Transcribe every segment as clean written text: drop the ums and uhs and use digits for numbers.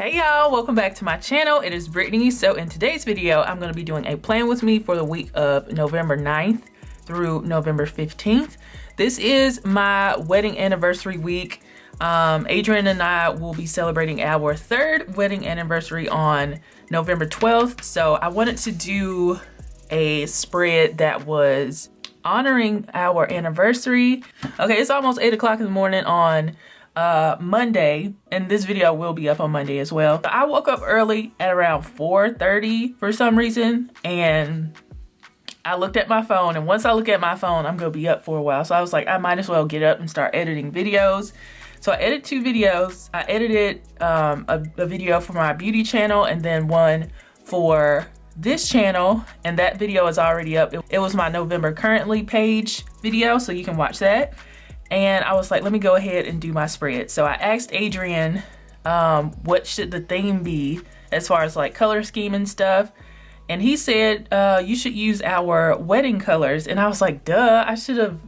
Hey y'all, welcome back to my channel. It is Brittany. So in today's video, I'm going to be doing a plan with me for the week of November 9th through November 15th. This is my wedding anniversary week. Adrian and I will be celebrating our third wedding anniversary on November 12th. So I wanted to do a spread that was honoring our anniversary. Okay, it's almost 8 o'clock in the morning on Monday, and this video will be up on Monday as well. I woke up early at around 4:30 for some reason, and I looked at my phone, and once I look at my phone, I'm gonna be up for a while. So I was like, I might as well get up and start editing videos. So I edited 2 videos. I edited a video for my beauty channel and then one for this channel, and that video is already up. It was my November currently page video, so you can watch that. And I was like, let me go ahead and do my spread. So I asked Adrian, what should the theme be as far as like color scheme and stuff. And he said, you should use our wedding colors. And I was like, duh, I should have,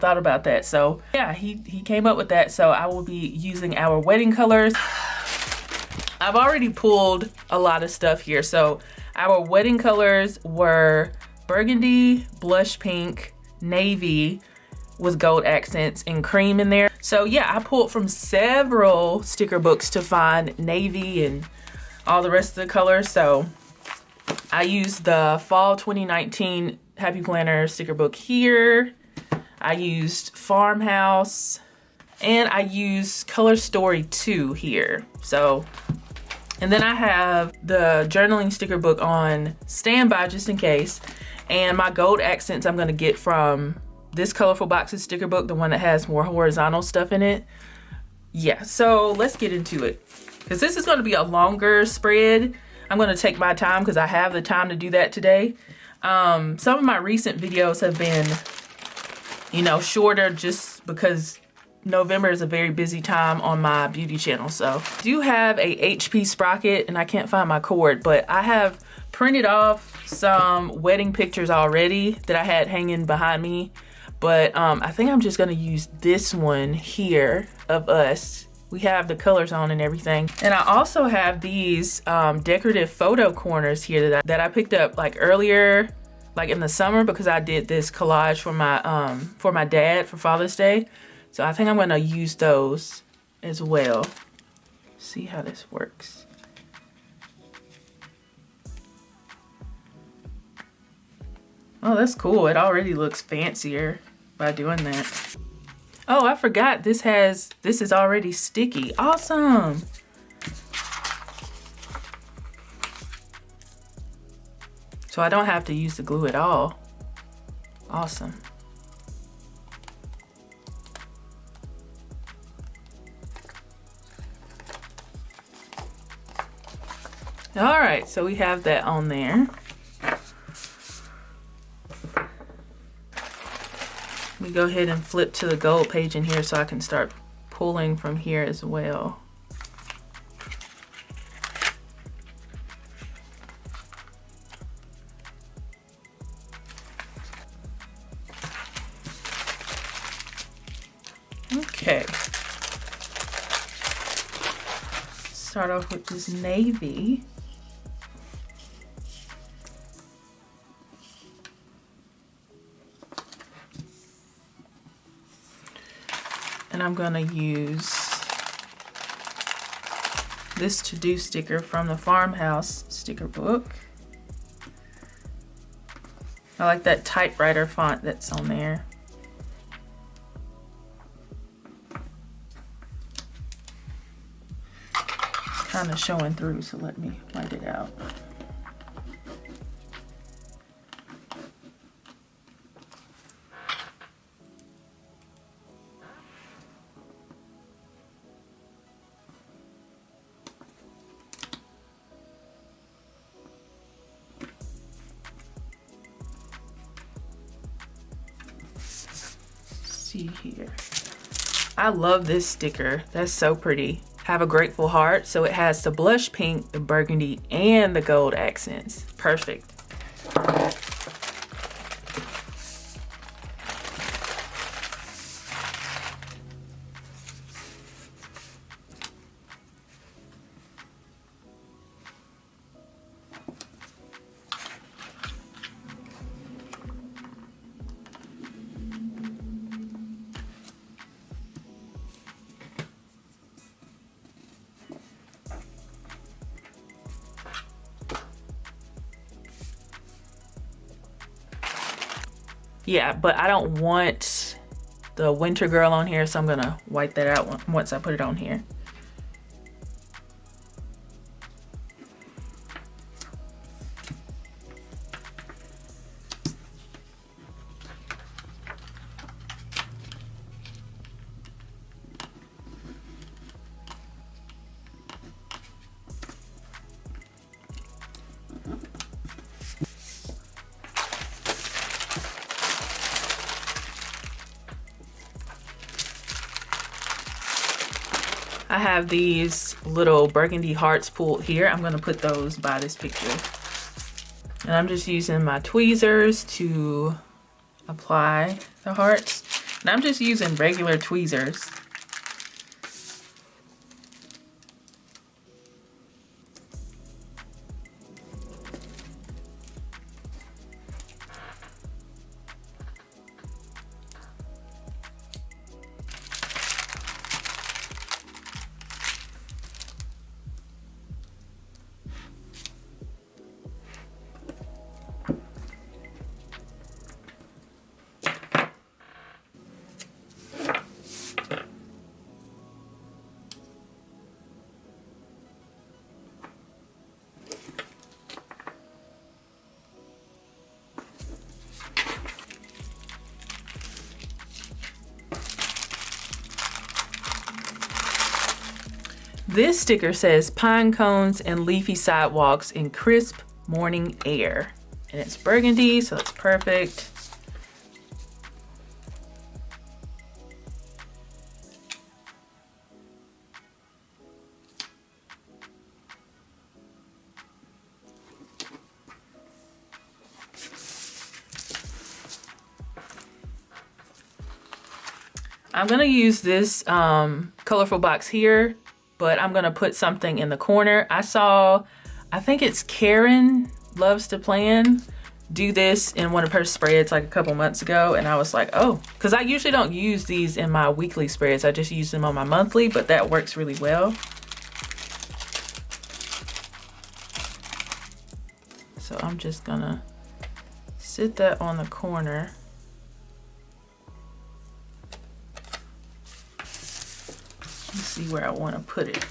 thought about that. So yeah, he came up with that. So I will be using our wedding colors. I've already pulled a lot of stuff here. So our wedding colors were burgundy, blush pink, navy, with gold accents and cream in there. So yeah, I pulled from several sticker books to find navy and all the rest of the colors. So I used the fall 2019 Happy Planner sticker book here. I used Farmhouse, and I used Color Story 2 here. So, and then I have the journaling sticker book on standby just in case. And my gold accents I'm gonna get from this Colorful Boxes sticker book, the one that has more horizontal stuff in it. Yeah, so let's get into it. Because this is going to be a longer spread. I'm going to take my time because I have the time to do that today. Some of my recent videos have been, shorter just because November is a very busy time on my beauty channel. So I do have a HP sprocket and I can't find my cord, but I have printed off some wedding pictures already that I had hanging behind me. But I think I'm just gonna use this one here of us. We have the colors on and everything. And I also have these decorative photo corners here that I picked up like earlier, like in the summer, because I did this collage for my dad for Father's Day. So I think I'm gonna use those as well. See how this works. Oh, that's cool. It already looks fancier by doing that. Oh, I forgot this is already sticky. Awesome. So I don't have to use the glue at all. Awesome. All right, so we have that on there. Let me go ahead and flip to the gold page in here so I can start pulling from here as well. Okay. Start off with this navy. And I'm gonna use this to-do sticker from the Farmhouse sticker book. I like that typewriter font that's on there. It's kind of showing through, so let me light it out. See here. I love this sticker. That's so pretty. Have a grateful heart. So it has the blush pink, the burgundy, and the gold accents. Perfect. Yeah, but I don't want the winter girl on here, so I'm gonna wipe that out once I put it on here. I have these little Burgundy Hearts pulled here. I'm gonna put those by this picture. And I'm just using my tweezers to apply the hearts. And I'm just using regular tweezers. This sticker says pine cones and leafy sidewalks in crisp morning air. And it's burgundy, so it's perfect. I'm gonna use this colorful box here, but I'm gonna put something in the corner. I think it's Karen Loves to Plan, do this in one of her spreads like a couple months ago, and I was like, oh, because I usually don't use these in my weekly spreads. I just use them on my monthly, but that works really well. So I'm just gonna sit that on the corner. Let's see where I want to put it.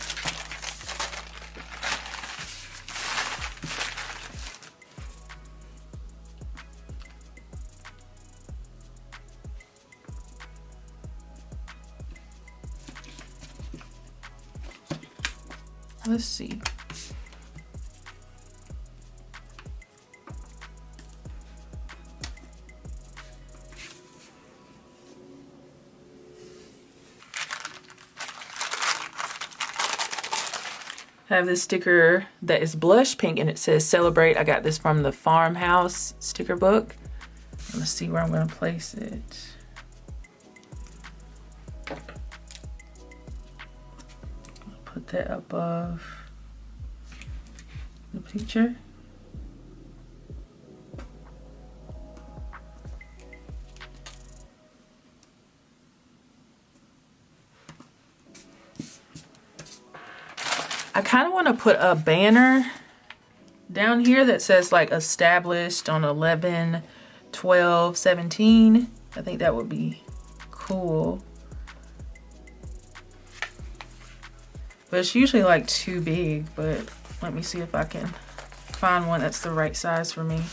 Let's see. I have this sticker that is blush pink and it says celebrate. I got this from the Farmhouse sticker book. Let's see where I'm gonna place it. I'll put that above the picture. I kind of want to put a banner down here that says like established on 11/12/17. I think that would be cool. But it's usually like too big, but let me see if I can find one that's the right size for me.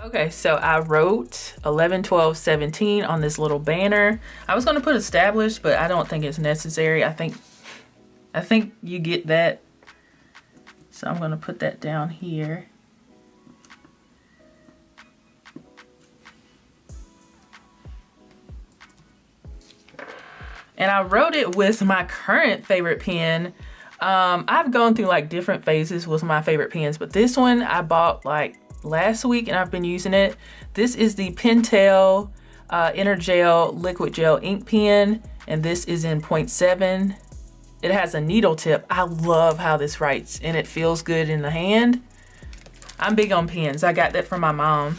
Okay, so I wrote 11/12/17 on this little banner. I was gonna put established, but I don't think it's necessary. I think you get that. So I'm gonna put that down here. And I wrote it with my current favorite pen. I've gone through like different phases with my favorite pens, but this one I bought like last week and I've been using it. This is the Pentel Energel Liquid Gel Ink Pen, and this is in 0.7. It has a needle tip. I love how this writes and it feels good in the hand. I'm big on pens. I got that from my mom.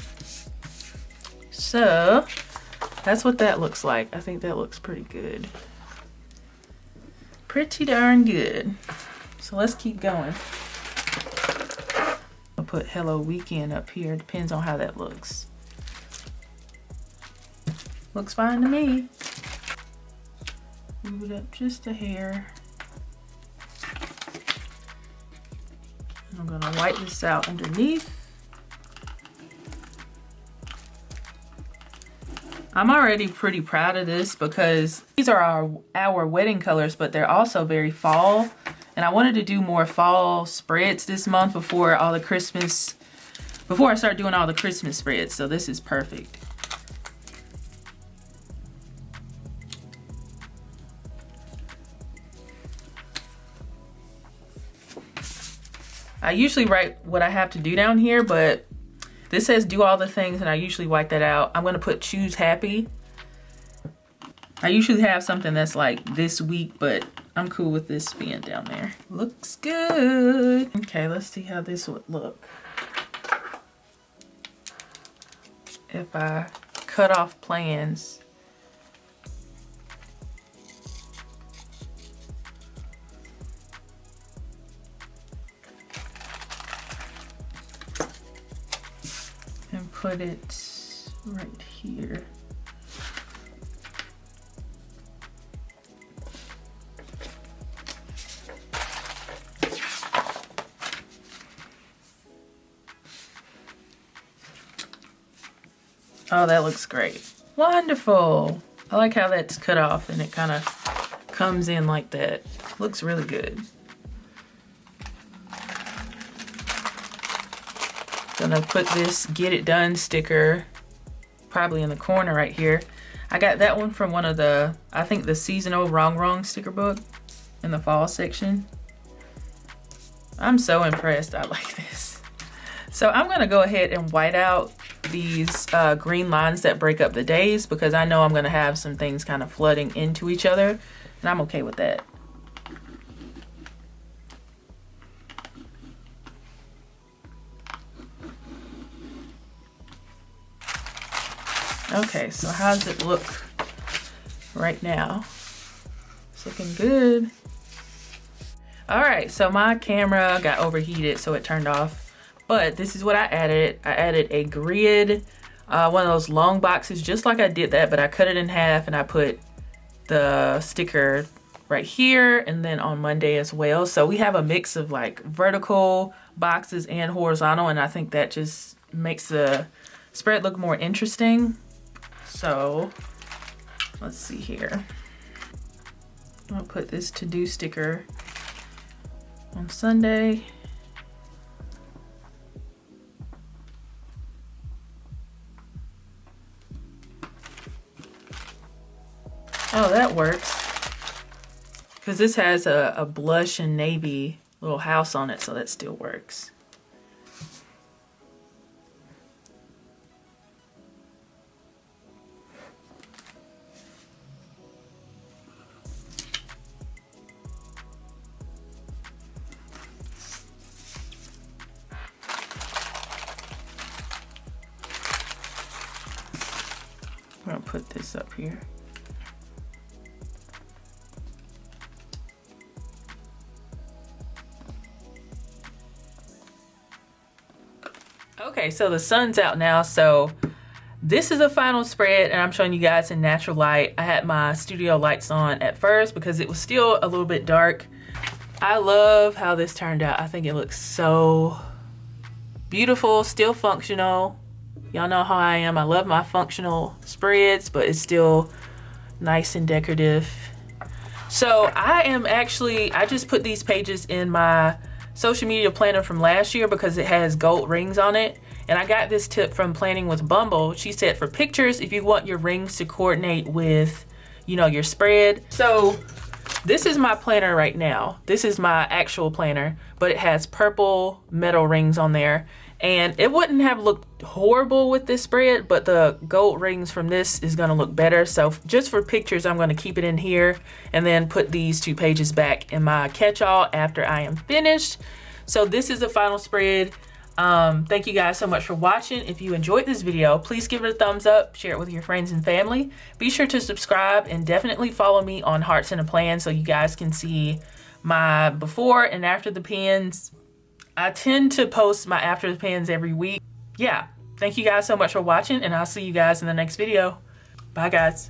So that's what that looks like. I think that looks pretty good. Pretty darn good. So let's keep going. I'll put Hello Weekend up here. Depends on how that looks. Looks fine to me. Move it up just a hair. I'm gonna wipe this out underneath. I'm already pretty proud of this because these are our wedding colors, but they're also very fall. And I wanted to do more fall spreads this month before I start doing all the Christmas spreads. So this is perfect. I usually write what I have to do down here, but this says do all the things and I usually wipe that out. I'm gonna put choose happy. I usually have something that's like this week, but I'm cool with this being down there. Looks good. Okay, let's see how this would look if I cut off plans. And put it right here. Oh, that looks great. Wonderful. I like how that's cut off and it kind of comes in like that. Looks really good. Gonna put this Get It Done sticker probably in the corner right here. I got that one from one of the, I think the seasonal Wrong sticker book in the fall section. I'm so impressed. I like this. So I'm gonna go ahead and white out these green lines that break up the days because I know I'm gonna have some things kind of flooding into each other and I'm okay with that. Okay, so how does it look right now? It's looking good. All right, so my camera got overheated, so it turned off. But this is what I added. I added a grid, one of those long boxes, just like I did that, but I cut it in half and I put the sticker right here and then on Monday as well. So we have a mix of like vertical boxes and horizontal, and I think that just makes the spread look more interesting. So let's see here. I'll put this to do sticker on Sunday. Oh, that works. Because this has a blush and navy little house on it, so that still works. I'm gonna put this up here. Okay, so the sun's out now, so this is a final spread and I'm showing you guys in natural light. I had my studio lights on at first because it was still a little bit dark. I love how this turned out. I think it looks so beautiful, still functional. Y'all know how I am. I love my functional spreads, but it's still nice and decorative. So I just put these pages in my social media planner from last year because it has gold rings on it. And I got this tip from Planning with Bumble. She said for pictures, if you want your rings to coordinate with, you know, your spread. So this is my planner right now. This is my actual planner, but it has purple metal rings on there. And it wouldn't have looked horrible with this spread, but the gold rings from this is gonna look better. So just for pictures, I'm gonna keep it in here and then put these 2 pages back in my catch-all after I am finished. So this is the final spread. Thank you guys so much for watching. If you enjoyed this video, please give it a thumbs up, share it with your friends and family. Be sure to subscribe and definitely follow me on Hearts and a Plan so you guys can see my before and after the pins. I tend to post my after the pins every week. Yeah, thank you guys so much for watching and I'll see you guys in the next video. Bye. Bye guys.